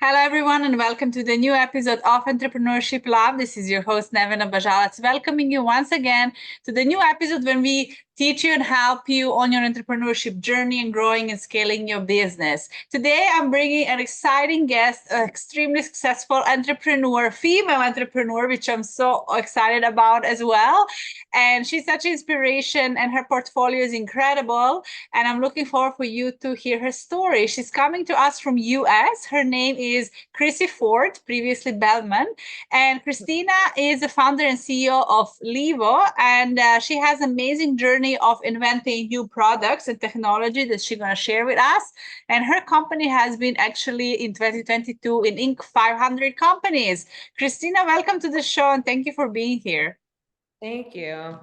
Hello, everyone, and welcome to the new episode of Entrepreneurship Lab. This is your host, Nevena Bajalac, welcoming you once again to the new episode when we teach you and help you on your entrepreneurship journey and growing and scaling your business. Today, I'm bringing an exciting guest, an extremely successful entrepreneur, female entrepreneur, which I'm so excited about as well. And she's such an inspiration, and her portfolio is incredible. And I'm looking forward for you to hear her story. She's coming to us from US. Her name is Chrissy Ford, previously Bellman. And Christina is the founder and CEO of LÄVO, and she has an amazing journey of inventing new products and technology that she's going to share with us. And her company has been actually in 2022 in Inc. 500 companies. Christina, welcome to the show, and thank you for being here. Thank you.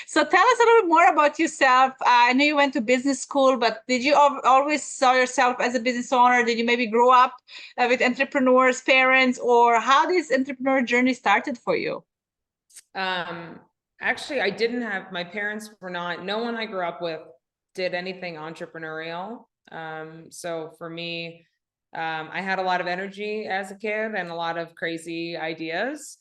So tell us a little bit more about yourself. I know you went to business school, but did you always saw yourself as a business owner? Did you maybe grow up with entrepreneurs, parents, or how this entrepreneur journey started for you? Actually, I didn't have, my parents were not, no one I grew up with did anything entrepreneurial. So for me, I had a lot of energy as a kid and a lot of crazy ideas.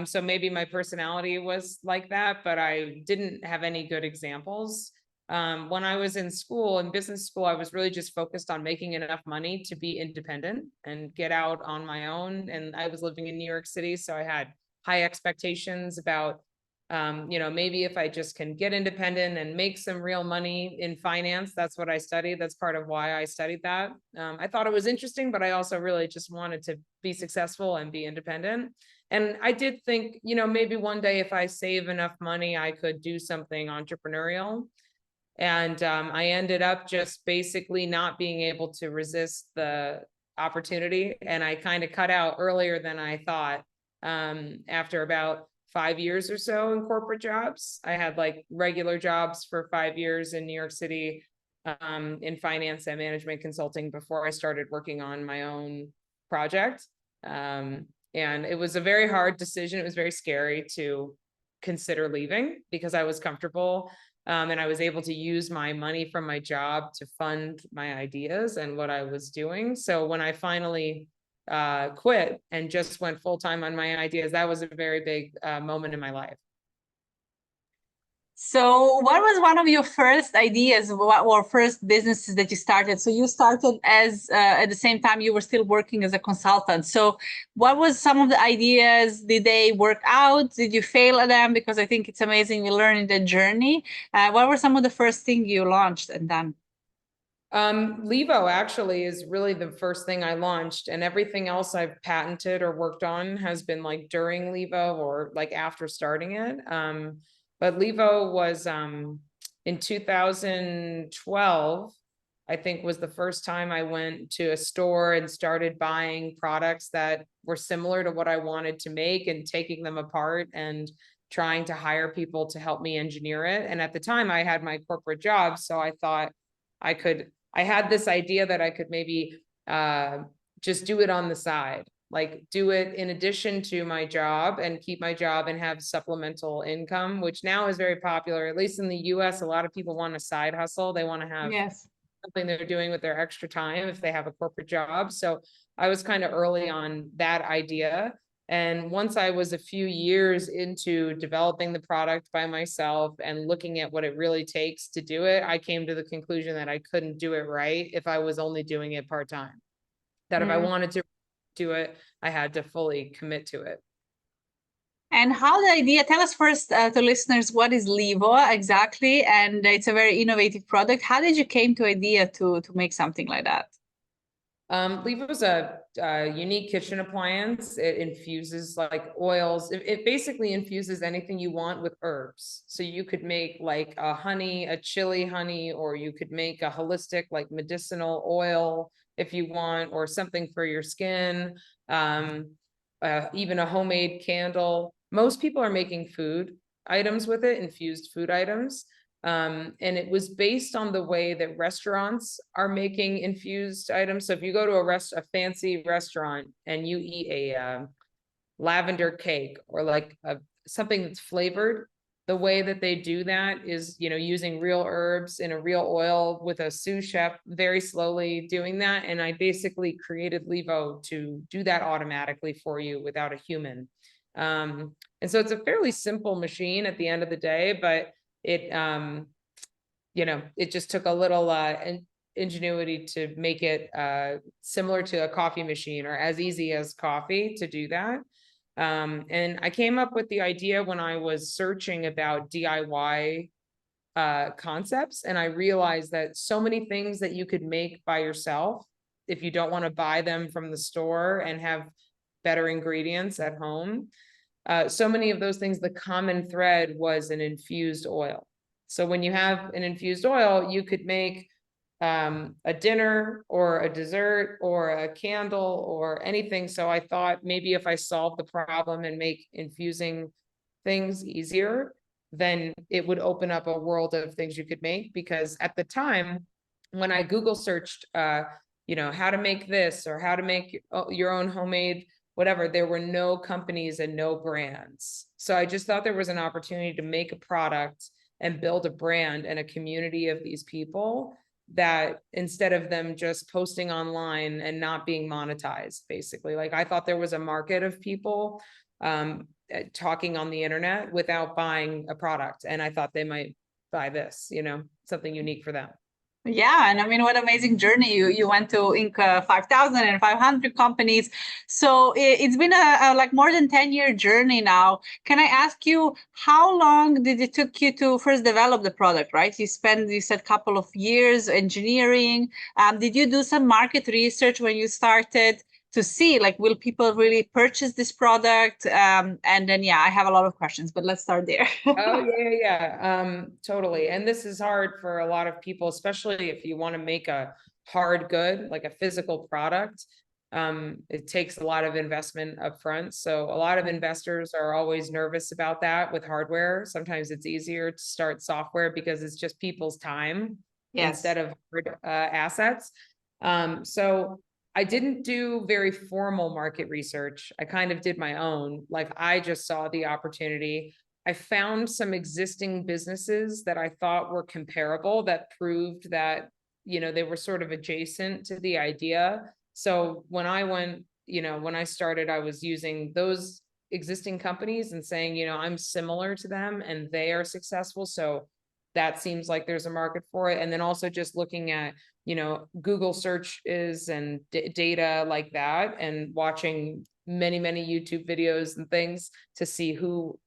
So maybe my personality was like that, but I didn't have any good examples. When I was in school, in business school, I was really just focused on making enough money to be independent and get out on my own. And I was living in New York City, so I had high expectations about, maybe if I just can get independent and make some real money in finance. That's what I studied. That's part of why I studied that. I thought it was interesting, but I also really just wanted to be successful and be independent. And I did think, maybe one day if I save enough money, I could do something entrepreneurial. And I ended up just basically not being able to resist the opportunity. And I kind of cut out earlier than I thought. After about 5 years or so in corporate jobs, I had like regular jobs for 5 years in New York City, in finance and management consulting before I started working on my own project. And it was a very hard decision. It was very scary to consider leaving because I was comfortable. And I was able to use my money from my job to fund my ideas and what I was doing. So when I finally quit and just went full time on my ideas, that was a very big moment in my life. So, what was one of your first ideas or first businesses that you started? So, you started as at the same time you were still working as a consultant. So, what was some of the ideas? Did they work out? Did you fail at them? Because I think it's amazing we learn in the journey. What were some of the first things you launched and done? LÄVO actually is really the first thing I launched, and everything else I've patented or worked on has been like during LÄVO or like after starting it. But LÄVO was in 2012, I think was the first time I went to a store and started buying products that were similar to what I wanted to make and taking them apart and trying to hire people to help me engineer it. And at the time I had my corporate job, so I thought I had this idea that I could maybe just do it on the side, like do it in addition to my job and keep my job and have supplemental income, which now is very popular, at least in the US. A lot of people want a side hustle. They want to have something they're doing with their extra time if they have a corporate job. So I was kind of early on that idea. And once I was a few years into developing the product by myself and looking at what it really takes to do it, I came to the conclusion that I couldn't do it right if I was only doing it part-time. That if I wanted to do it, I had to fully commit to it. And how the idea, tell us first to listeners, what is LÄVO exactly? And it's a very innovative product. How did you came to idea to make something like that? LÄVO is a unique kitchen appliance. It infuses like oils. It basically infuses anything you want with herbs. So you could make like a honey, a chili honey, or you could make a holistic like medicinal oil if you want, or something for your skin, even a homemade candle. Most people are making food items with it, infused food items. And it was based on the way that restaurants are making infused items. So if you go to a fancy restaurant and you eat a lavender cake or like something that's flavored, The way that they do that is, using real herbs in a real oil with a sous chef, very slowly doing that. And I basically created LÄVO to do that automatically for you without a human. And so it's a fairly simple machine at the end of the day, but it, it just took a little ingenuity to make it similar to a coffee machine, or as easy as coffee to do that. And I came up with the idea when I was searching about DIY concepts, and I realized that so many things that you could make by yourself, if you don't want to buy them from the store and have better ingredients at home, so many of those things, the common thread was an infused oil. So when you have an infused oil, you could make a dinner or a dessert or a candle or anything. So I thought maybe if I solve the problem and make infusing things easier, then it would open up a world of things you could make. Because at the time, when I Google searched, how to make this or how to make your own homemade whatever, there were no companies and no brands. So I just thought there was an opportunity to make a product and build a brand and a community of these people, that instead of them just posting online and not being monetized, basically. Like, I thought there was a market of people talking on the internet without buying a product. And I thought they might buy this, something unique for them. Yeah, and I mean, what amazing journey you went to Inc. 5,000 and 500 companies. So it's been a like more than 10-year journey now. Can I ask you, how long did it took you to first develop the product, right? You said couple of years engineering. Did you do some market research when you started to see, like, will people really purchase this product? And then, yeah, I have a lot of questions, but let's start there. Oh, yeah. Totally. And this is hard for a lot of people, especially if you want to make a hard good, like a physical product. It takes a lot of investment up front. So a lot of investors are always nervous about that with hardware. Sometimes it's easier to start software because it's just people's time instead of assets. So I didn't do very formal market research. I kind of did my own. Like, I just saw the opportunity. I found some existing businesses that I thought were comparable, that proved that, they were sort of adjacent to the idea. So when I started, I was using those existing companies and saying, I'm similar to them and they are successful. So that seems like there's a market for it. And then also just looking at, Google searches and data like that, and watching many, many YouTube videos and things to see who,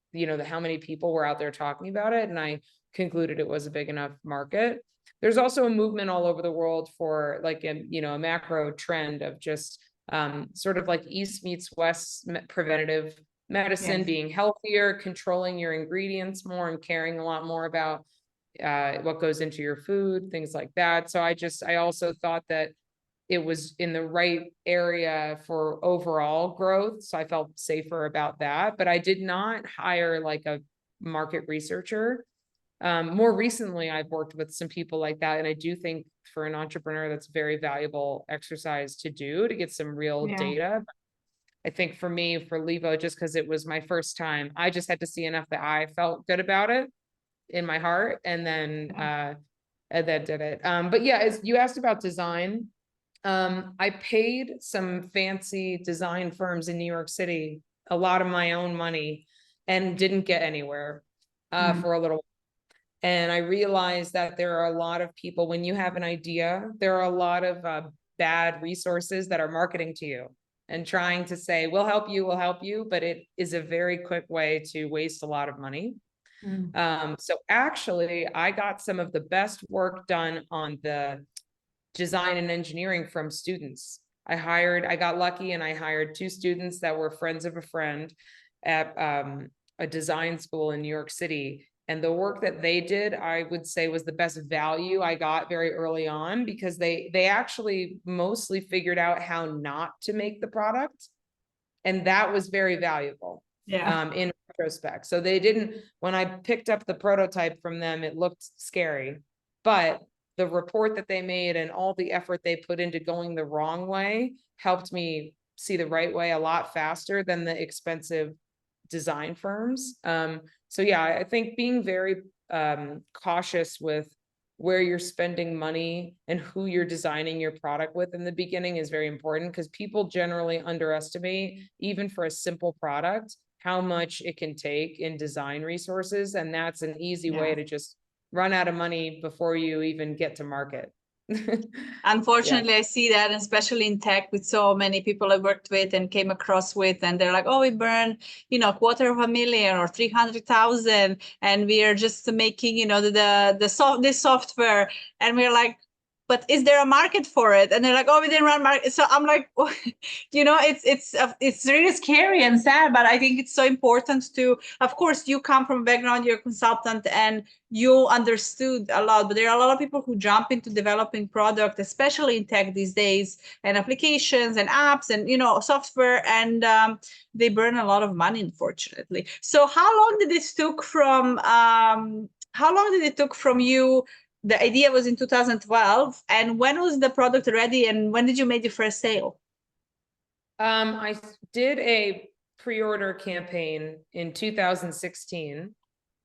how many people were out there talking about it. And I concluded it was a big enough market. There's also a movement all over the world for like a macro trend of just sort of like East meets West preventative medicine, being healthier, controlling your ingredients more, and caring a lot more about what goes into your food, things like that. So I also thought that it was in the right area for overall growth. So I felt safer about that, but I did not hire like a market researcher. More recently, I've worked with some people like that. And I do think for an entrepreneur, that's a very valuable exercise to do, to get some real data. I think for me, for LÄVO, just because it was my first time, I just had to see enough that I felt good about it in my heart, and then did it. But yeah, as you asked about design, I paid some fancy design firms in New York City a lot of my own money and didn't get anywhere for a little while. And I realized that there are a lot of people, when you have an idea, there are a lot of bad resources that are marketing to you and trying to say, we'll help you, but it is a very quick way to waste a lot of money. So actually, I got some of the best work done on the design and engineering from students. I got lucky and I hired 2 students that were friends of a friend at a design school in New York City. And the work that they did, I would say, was the best value I got very early on, because they actually mostly figured out how not to make the product. And that was very valuable. In retrospect. So they didn't, when I picked up the prototype from them, it looked scary, but the report that they made and all the effort they put into going the wrong way helped me see the right way a lot faster than the expensive design firms. So yeah, I think being very cautious with where you're spending money and who you're designing your product with in the beginning is very important, because people generally underestimate, even for a simple product, how much it can take in design resources. And that's an easy way to just run out of money before you even get to market. Unfortunately, I see that, especially in tech, with so many people I worked with and came across with, and they're like, oh, we burn, $250,000 or 300,000, and we are just making, this software. And we're like, but is there a market for it? And they're like, oh, we didn't run market. So I'm like, it's really scary and sad, but I think it's so important to, of course, you come from a background, you're a consultant, and you understood a lot, but there are a lot of people who jump into developing product, especially in tech these days, and applications and apps and, software, and they burn a lot of money, unfortunately. So how long did it took from you? The idea was in 2012. And when was the product ready, and when did you make your first sale? I did a pre-order campaign in 2016.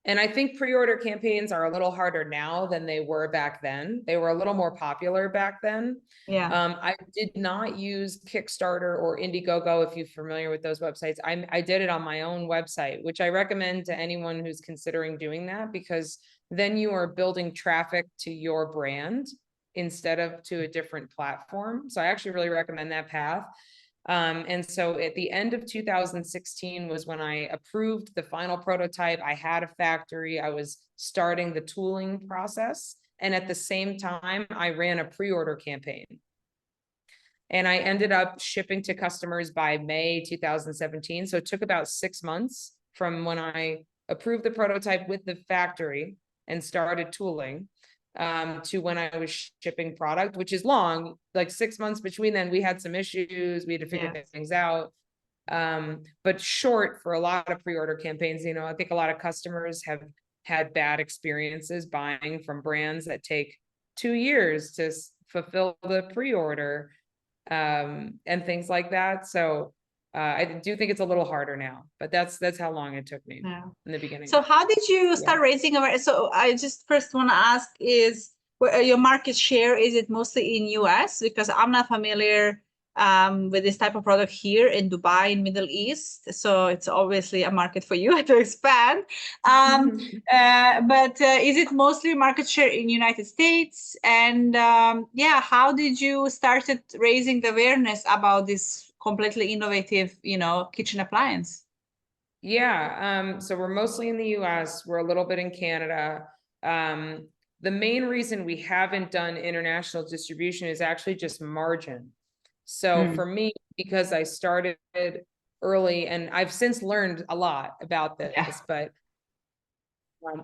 And I think pre-order campaigns are a little harder now than they were back then. They were a little more popular back then. Yeah. I did not use Kickstarter or Indiegogo, if you're familiar with those websites. I did it on my own website, which I recommend to anyone who's considering doing that, because then you are building traffic to your brand instead of to a different platform. So I actually really recommend that path. And so at the end of 2016 was when I approved the final prototype. I had a factory. I was starting the tooling process. And at the same time, I ran a pre-order campaign. And I ended up shipping to customers by May 2017. So it took about 6 months from when I approved the prototype with the factory and started tooling to when I was shipping product, which is long, like 6 months between then. We had some issues, we had to figure things out. But short for a lot of pre-order campaigns. I think a lot of customers have had bad experiences buying from brands that take 2 years to fulfill the pre-order and things like that. So I do think it's a little harder now, but that's how long it took me in the beginning. So how did you start raising awareness? So I just first want to ask is, your market share, is it mostly in US? Because I'm not familiar with this type of product here in Dubai, in Middle East. So it's obviously a market for you to expand. But is it mostly market share in United States? And how did you started raising the awareness about this completely innovative, kitchen appliance? So we're mostly in the US. We're a little bit in Canada. The main reason we haven't done international distribution is actually just margin. So for me, because I started early, and I've since learned a lot about this, but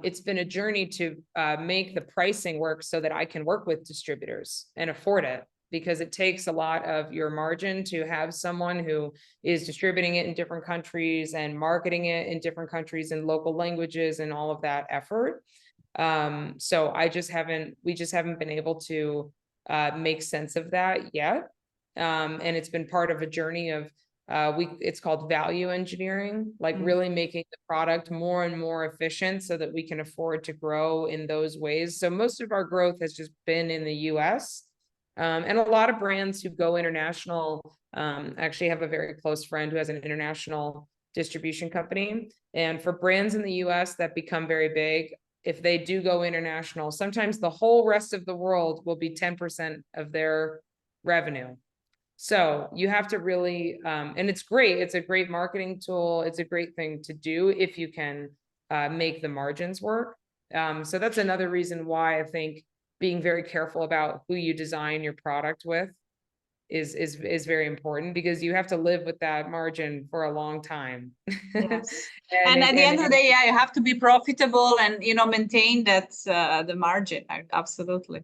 it's been a journey to make the pricing work so that I can work with distributors and afford it, because it takes a lot of your margin to have someone who is distributing it in different countries and marketing it in different countries in local languages and all of that effort. So we just haven't been able to make sense of that yet. And it's been part of a journey of it's called value engineering, like really making the product more and more efficient so that we can afford to grow in those ways. So most of our growth has just been in the US. And a lot of brands who go international, actually have a very close friend who has an international distribution company. And for brands in the US that become very big, if they do go international, sometimes the whole rest of the world will be 10% of their revenue. So you have to really, and it's great. It's a great marketing tool. It's a great thing to do if you can make the margins work. So that's another reason why I think being very careful about who you design your product with is very important, because you have to live with that margin for a long time. Yes. and at the end of the day, you have to be profitable and maintain that the margin. Absolutely.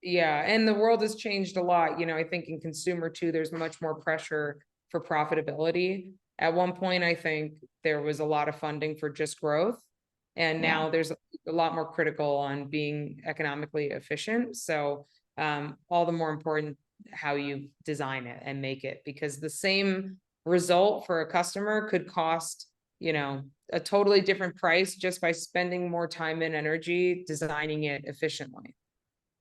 Yeah, and the world has changed a lot. I think in consumer too, there's much more pressure for profitability. At one point, I think there was a lot of funding for just growth. And now there's a lot more critical on being economically efficient. So all the more important how you design it and make it, because the same result for a customer could cost you know, a totally different price just by spending more time and energy designing it efficiently.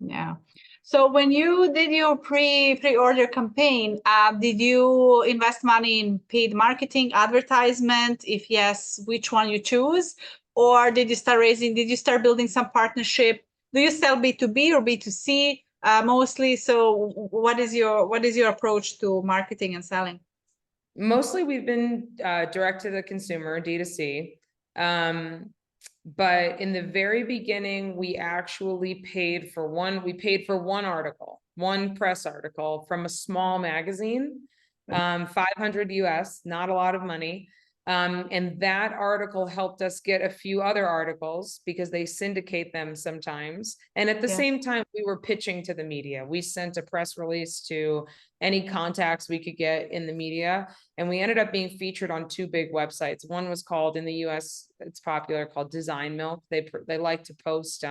Yeah. So when you did your pre-order campaign, did you invest money in paid marketing, advertisement? If yes, which one you choose? Or did you start building some partnership? Do you sell B2B or B2C mostly? So what is your approach to marketing and selling? Mostly we've been direct to the consumer, D2C. But in the very beginning, we actually paid for one article, one press article from a small magazine, 500 US, not a lot of money. And that article helped us get a few other articles because they syndicate them sometimes. And at the same time, we were pitching to the media. We sent a press release to any contacts we could get in the media. And we ended up being featured on two big websites. One was called, in the US, it's popular, called Design Milk. They like to post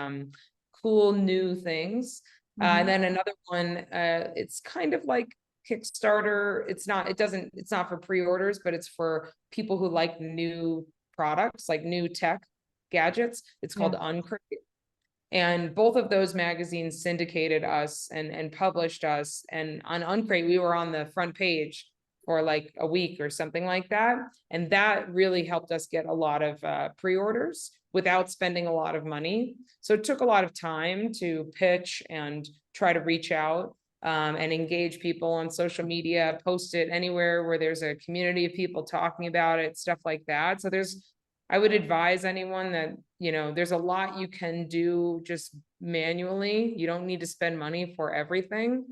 cool new things. And then another one, it's kind of like Kickstarter. It's not for pre-orders, but it's for people who like new products, like new tech gadgets. It's called Uncrate. And both of those magazines syndicated us and published us. And on Uncrate, we were on the front page for like a week or something like that. And that really helped us get a lot of pre-orders without spending a lot of money. So it took a lot of time to pitch and try to reach out and engage people on social media, post it anywhere where there's a community of people talking about it, stuff like that. So I would advise anyone that, you know, there's a lot you can do just manually. You don't need to spend money for everything.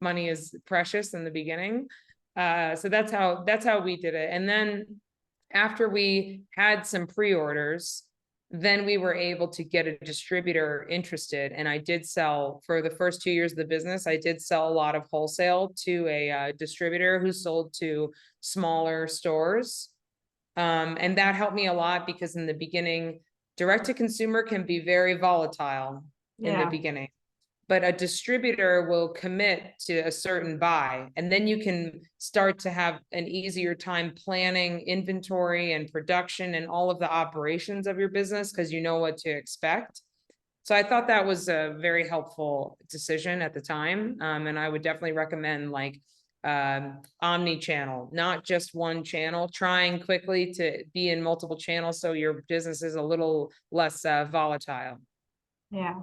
Money is precious in the beginning. So that's how we did it. And then after we had some pre-orders, then we were able to get a distributor interested. And I did sell, for the first 2 years of the business, I did sell a lot of wholesale to a distributor who sold to smaller stores. And that helped me a lot because in the beginning, direct to consumer can be very volatile in the beginning, but a distributor will commit to a certain buy. And then you can start to have an easier time planning inventory and production and all of the operations of your business because you know what to expect. So I thought that was a very helpful decision at the time. And I would definitely recommend like omni-channel, not just one channel, trying quickly to be in multiple channels so your business is a little less volatile. Yeah.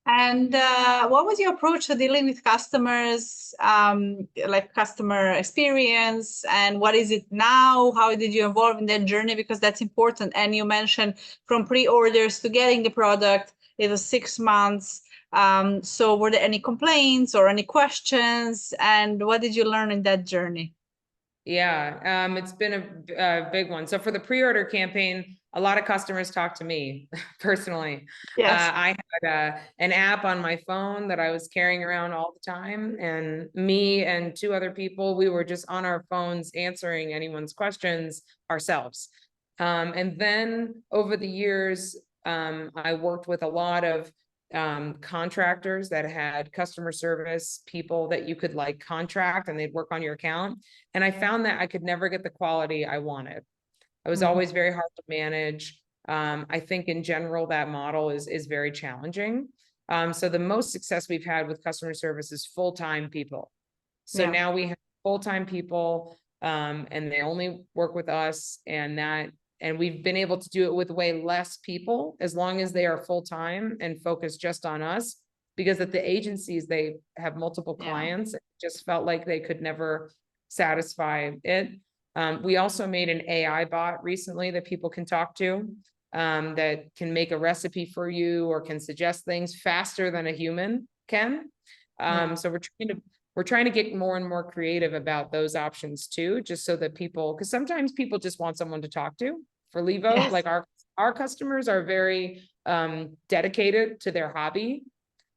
And what was your approach to dealing with customers, like customer experience, and what is it now? How did you evolve in that journey? Because that's important. And you mentioned from pre-orders to getting the product, it was 6 months. So were there any complaints or any questions? And what did you learn in that journey? Yeah, it's been a big one. So for the pre-order campaign, a lot of customers talk to me personally. Yes. I had an app on my phone that I was carrying around all the time, and me and 2 other people, we were just on our phones answering anyone's questions ourselves. And then over the years, I worked with a lot of contractors that had customer service people that you could like contract and they'd work on your account. And I found that I could never get the quality I wanted. I was always very hard to manage. I think in general, that model is very challenging. So the most success we've had with customer service is full-time people. So now we have full-time people and they only work with us, and we've been able to do it with way less people as long as they are full-time and focused just on us, because at the agencies, they have multiple clients. It just felt like they could never satisfy it. We also made an AI bot recently that people can talk to that can make a recipe for you or can suggest things faster than a human can. So we're trying to get more and more creative about those options too, just so that people, because sometimes people just want someone to talk to. For LÄVO, like our customers are very dedicated to their hobby.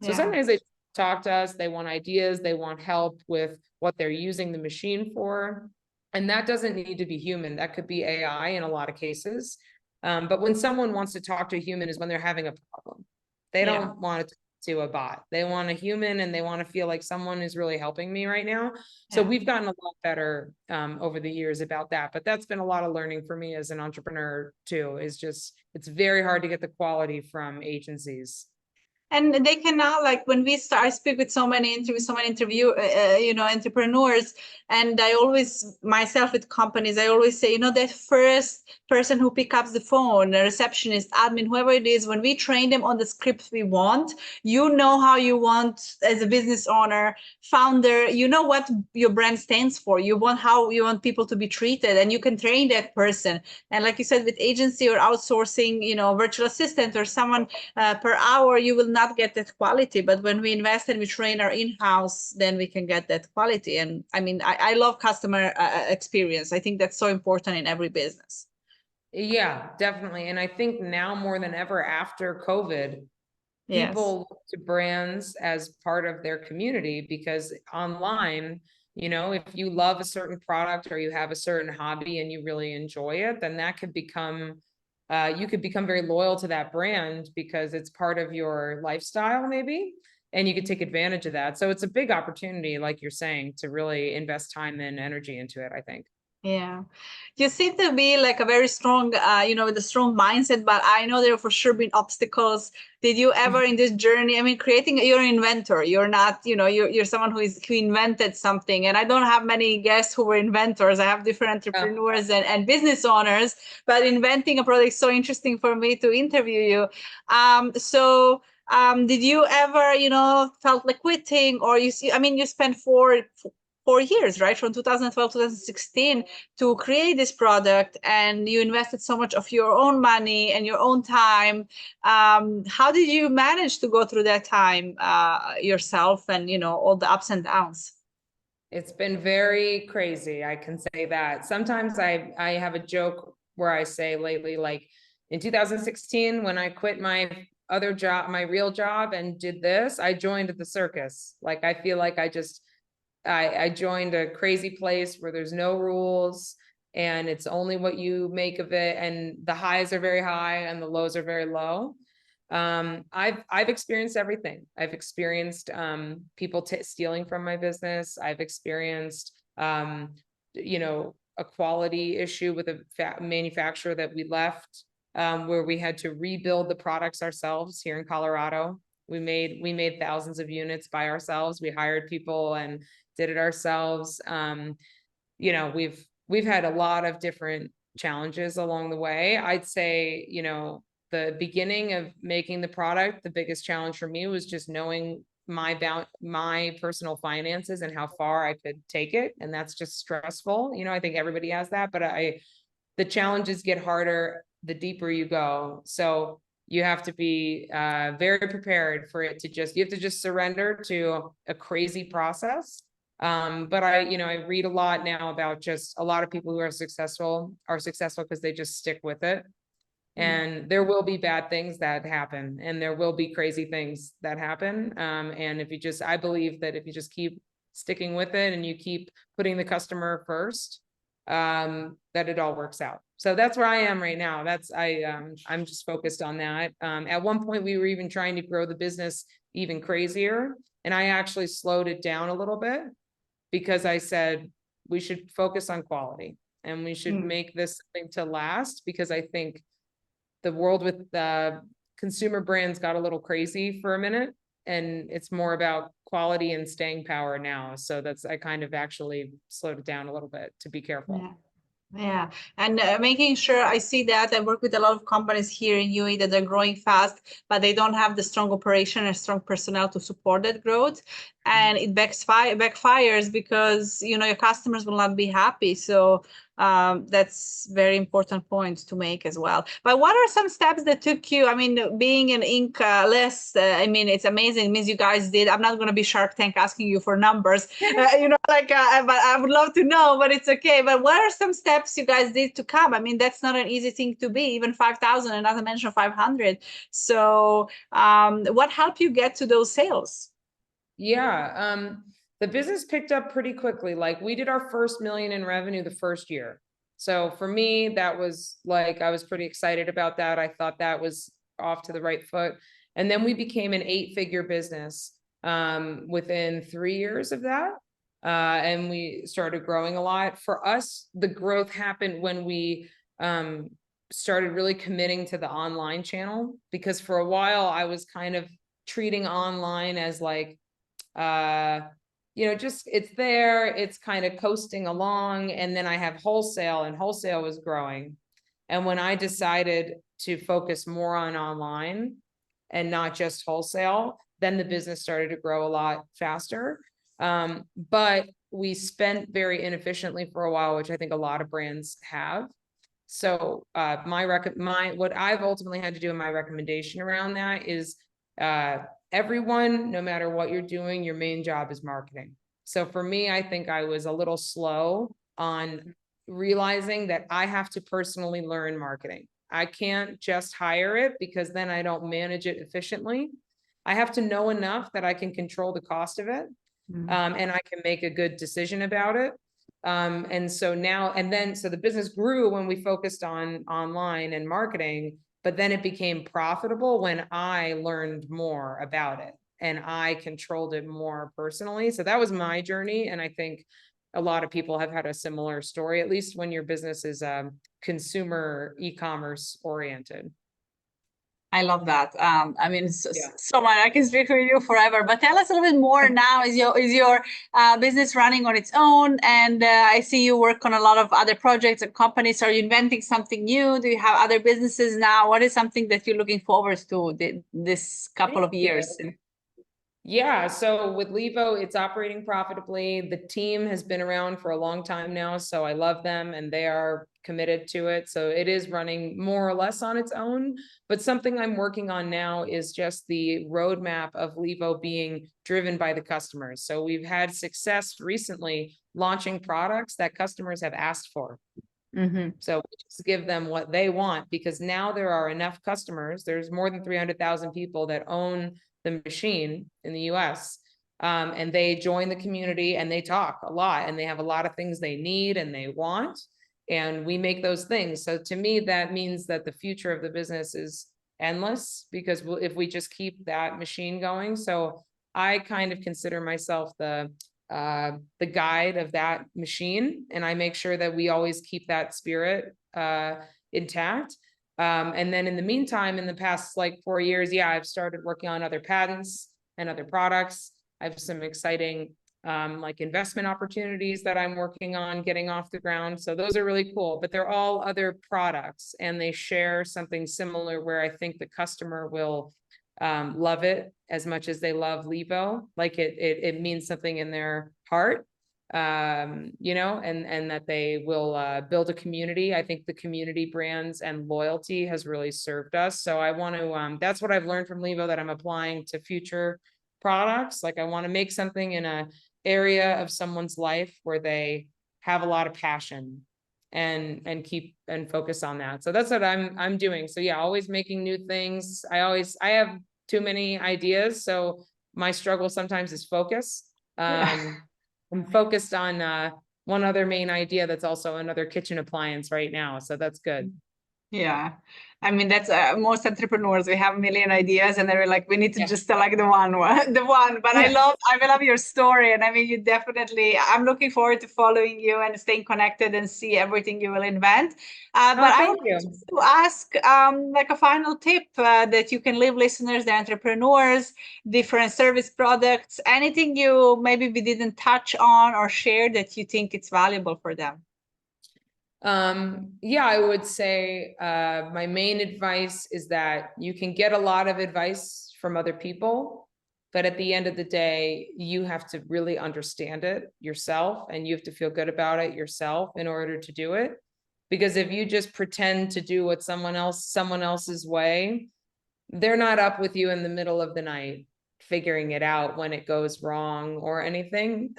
So sometimes they talk to us, they want ideas, they want help with what they're using the machine for. And that doesn't need to be human. That could be AI in a lot of cases. But when someone wants to talk to a human is when they're having a problem. They don't want to talk to a bot. They want a human, and they want to feel like someone is really helping me right now. So Yeah. we've gotten a lot better over the years about that. But that's been a lot of learning for me as an entrepreneur too, is just, it's very hard to get the quality from agencies. And they cannot, like, when we start, I speak with so many entrepreneurs, and I always, myself with companies, I always say, that first person who picks up the phone, the receptionist, admin, whoever it is, when we train them on the script we want, how you want, as a business owner, founder, what your brand stands for. How you want people to be treated, and you can train that person. And like you said, with agency or outsourcing, virtual assistant or someone per hour, you will not get that quality. But when we invest and we train our in-house, then we can get that quality. And I mean, I love customer experience. I think that's so important in every business. Yeah, definitely. And I think now more than ever after COVID, Yes. people look to brands as part of their community, because online, if you love a certain product or you have a certain hobby and you really enjoy it, then that could become, you could become very loyal to that brand because it's part of your lifestyle maybe, and you could take advantage of that. So it's a big opportunity, like you're saying, to really invest time and energy into it, I think. Yeah. You seem to be like a very strong, with a strong mindset, but I know there have for sure been obstacles. Did you ever in this journey, I mean, you're an inventor, you're not, you're someone who invented something. And I don't have many guests who were inventors. I have different entrepreneurs and business owners, but inventing a product is so interesting for me to interview you. Did you ever, felt like quitting, or you spent 4 years, right? From 2012, 2016 to create this product, and you invested so much of your own money and your own time. How did you manage to go through that time yourself, and, all the ups and downs? It's been very crazy, I can say that. Sometimes I have a joke where I say lately, like in 2016, when I quit my other job, my real job, and did this, I joined the circus. Like, I feel like I joined a crazy place where there's no rules and it's only what you make of it. And the highs are very high and the lows are very low. I've experienced everything. I've experienced people stealing from my business. I've experienced a quality issue with a manufacturer that we left, where we had to rebuild the products ourselves here in Colorado. We made thousands of units by ourselves. We hired people and did it ourselves. We've had a lot of different challenges along the way. I'd say, the beginning of making the product, the biggest challenge for me was just knowing my personal finances and how far I could take it. And that's just stressful. I think everybody has that, but the challenges get harder the deeper you go. So you have to be very prepared for it you have to just surrender to a crazy process. But I read a lot now about just a lot of people who are successful because they just stick with it. And there will be bad things that happen, and there will be crazy things that happen. And I believe that if you just keep sticking with it and you keep putting the customer first, that it all works out. So that's where I am right now. I'm just focused on that. At one point we were even trying to grow the business even crazier, and I actually slowed it down a little bit because I said we should focus on quality and we should make this something to last, because I think the world with consumer brands got a little crazy for a minute, and it's more about quality and staying power now. So I kind of actually slowed it down a little bit to be careful. Yeah. Yeah, and making sure, I see that I work with a lot of companies here in UAE that are growing fast, but they don't have the strong operation and strong personnel to support that growth. And it backfires because, your customers will not be happy. So that's very important point to make as well. But what are some steps that took you, being an ink less, it's amazing. It means you guys did. I'm not going to be Shark Tank asking you for numbers, but I would love to know, but it's okay. But what are some steps you guys did to come? That's not an easy thing to be, even 5,000, and not to mention 500. So what helped you get to those sales? Yeah. The business picked up pretty quickly. Like, we did our first $1 million in revenue the first year. So for me, that was like, I was pretty excited about that. I thought that was off to the right foot. And then we became an 8-figure business within 3 years of that. And we started growing a lot. For us, the growth happened when we started really committing to the online channel, because for a while I was kind of treating online as like, just it's there, it's kind of coasting along. And then I have wholesale, and wholesale was growing. And when I decided to focus more on online and not just wholesale, then the business started to grow a lot faster. But we spent very inefficiently for a while, which I think a lot of brands have. So what I've ultimately had to do in my recommendation around that is everyone, no matter what you're doing, your main job is marketing. So for me, I think I was a little slow on realizing that I have to personally learn marketing. I can't just hire it, because then I don't manage it efficiently. I have to know enough that I can control the cost of it. And I can make a good decision about it. And so the business grew when we focused on online and marketing, but then it became profitable when I learned more about it and I controlled it more personally. So that was my journey. And I think a lot of people have had a similar story, at least when your business is consumer e-commerce oriented. I love that. I mean, so much. I can speak for you forever. But tell us a little bit more now. Is your business running on its own? And I see you work on a lot of other projects and companies. Are you inventing something new? Do you have other businesses now? What is something that you're looking forward to this couple of years? Yeah, so with LÄVO, it's operating profitably. The team has been around for a long time now, so I love them and they are committed to it. So it is running more or less on its own. But something I'm working on now is just the roadmap of LÄVO being driven by the customers. So we've had success recently launching products that customers have asked for. So we just give them what they want, because now there are enough customers. There's more than 300,000 people that own the machine in the US. And they join the community and they talk a lot and they have a lot of things they need and they want. And we make those things. So to me, that means that the future of the business is endless, because if we just keep that machine going. So I kind of consider myself the guide of that machine. And I make sure that we always keep that spirit intact. And then in the meantime, in the past like 4 years, I've started working on other patents and other products. I have some exciting like investment opportunities that I'm working on getting off the ground. So those are really cool, but they're all other products and they share something similar where I think the customer will love it as much as they love LÄVO. Like it means something in their heart. And that they will build a community. I think the community brands and loyalty has really served us. So I want to, that's what I've learned from LÄVO that I'm applying to future products. Like I want to make something in a area of someone's life where they have a lot of passion and keep and focus on that. So that's what I'm doing. So always making new things. I have too many ideas. So my struggle sometimes is focus. I'm focused on one other main idea that's also another kitchen appliance right now. So that's good. Yeah. I mean, that's most entrepreneurs, we have a million ideas and they're like, we need to just select the one. But I love your story. And I mean, you definitely, I'm looking forward to following you and staying connected and see everything you will invent. But I want to ask like a final tip that you can leave listeners, the entrepreneurs, different service products, anything you maybe we didn't touch on or share that you think it's valuable for them. I would say my main advice is that you can get a lot of advice from other people, but at the end of the day, you have to really understand it yourself and you have to feel good about it yourself in order to do it. Because if you just pretend to do what someone else's way, they're not up with you in the middle of the night figuring it out when it goes wrong or anything.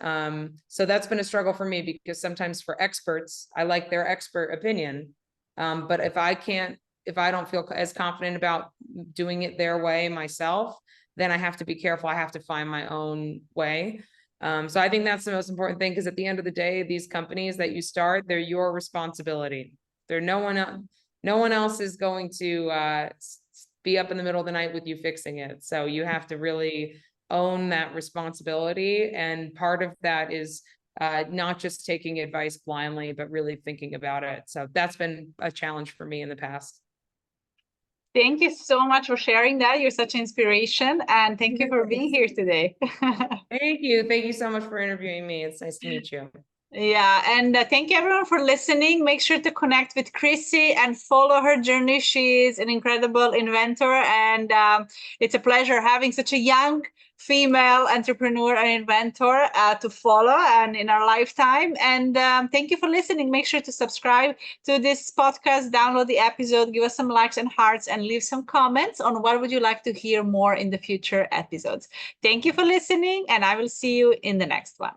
So that's been a struggle for me, because sometimes for experts, I like their expert opinion. But if I don't feel as confident about doing it their way myself, then I have to be careful. I have to find my own way. So I think that's the most important thing, because at the end of the day, these companies that you start, they're your responsibility. No one else is going to be up in the middle of the night with you fixing it. So you have to really own that responsibility. And part of that is not just taking advice blindly, but really thinking about it. So that's been a challenge for me in the past. Thank you so much for sharing that. You're such an inspiration. And thank you for being here today. Thank you. Thank you so much for interviewing me. It's nice to meet you. Yeah, and thank you everyone for listening. Make sure to connect with Chrissy and follow her journey. She is an incredible inventor, and it's a pleasure having such a young female entrepreneur and inventor to follow and in our lifetime. And thank you for listening. Make sure to subscribe to this podcast, download the episode, give us some likes and hearts, and leave some comments on what would you like to hear more in the future episodes. Thank you for listening, and I will see you in the next one.